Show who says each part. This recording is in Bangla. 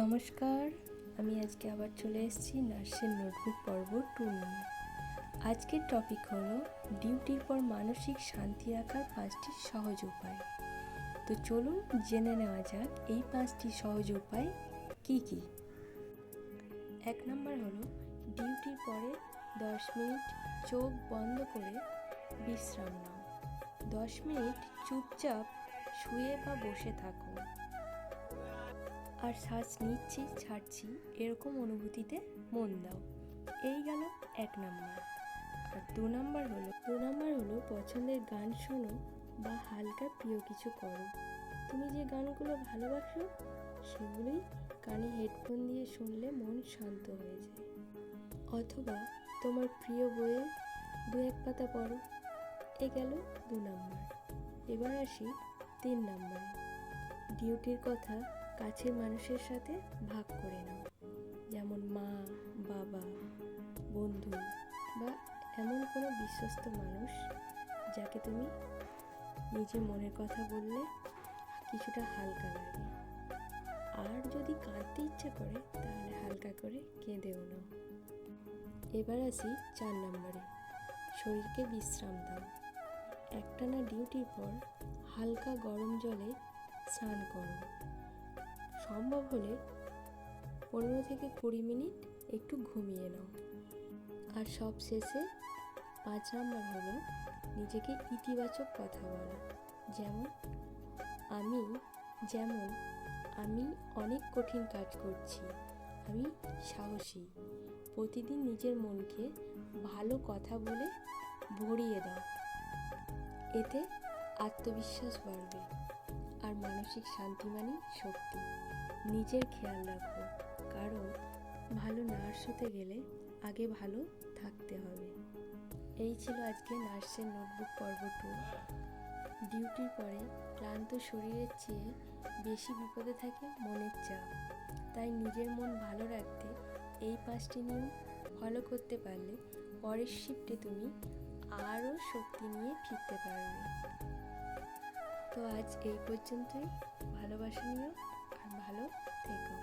Speaker 1: নমস্কার, আমি আজকে আবার চলে এসেছি নার্সের নোটবুক পর্ব 2 নিয়ে। আজকের টপিক হলো ডিউটির পর মানসিক শান্তি রাখার 5টি সহজ উপায়। তো চলুন জেনে নেওয়া যাক এই 5টি সহজ উপায় কি কি। 1 নম্বর হলো ডিউটির পরে 10 মিনিট চোখ বন্ধ করে বিশ্রাম নাও। 10 মিনিট চুপচাপ শুয়ে বা বসে থাকো আর শ্বাস নিচ্ছি ছাড়ছি এরকম অনুভূতিতে মন দাও। এই গেল 1 নাম্বার। আর 2 নাম্বার হলো পছন্দের গান শোনো বা হালকা প্রিয় কিছু করো। তুমি যে গানগুলো ভালোবাসো সেগুলোই কানে হেডফোন দিয়ে শুনলে মন শান্ত হয়ে যায়। অথবা তোমার প্রিয় বইয়ের 2-1 পাতা পড়ো। এ গেল 2 নাম্বার। এবার আসি 3 নাম্বারে। ডিউটির কথা কাছের মানুষের সাথে ভাগ করে নাও, যেমন মা, বাবা, বন্ধু বা এমন কোনো বিশ্বস্ত মানুষ যাকে তুমি নিজের মনের কথা বললে কিছুটা হালকা লাগে। আর যদি কাঁদতে ইচ্ছা করে তাহলে হালকা করে কেঁদেও নাও। এবার আসি 4 নাম্বারে। শরীরকে বিশ্রাম দাও। একটানা ডিউটির পর হালকা গরম জলে স্নান করো। সম্ভব হলে 15 থেকে 20 মিনিট একটু ঘুমিয়ে নাও। আর সব শেষে 5 নাম্বার হলো নিজেকে ইতিবাচক কথা বলা, যেমন আমি অনেক কঠিন কাজ করছি, আমি সাহসী। প্রতিদিন নিজের মনকে ভালো কথা বলে ভরিয়ে দাও। এতে আত্মবিশ্বাস বাড়বে আর মানসিক শান্তি মানে শক্তি। নিজের খেয়াল রাখো, কারণ ভালো নার্স হতে গেলে আগে ভালো থাকতে হবে। এই ছিল আজকে নার্সের নোটবুক পর্ব 2। ডিউটির পরে ক্লান্ত শরীরের চেয়ে বেশি বিপদে থাকে মনের চাপ। তাই নিজের মন ভালো রাখতে এই 5টি নিয়ম ফলো করতে পারলে পরের শিফটে তুমি আরও শক্তি নিয়ে ফিরতে পারবে। তো আজ এই পর্যন্তই। ভালোবাসা নিও আর ভালো থেকো।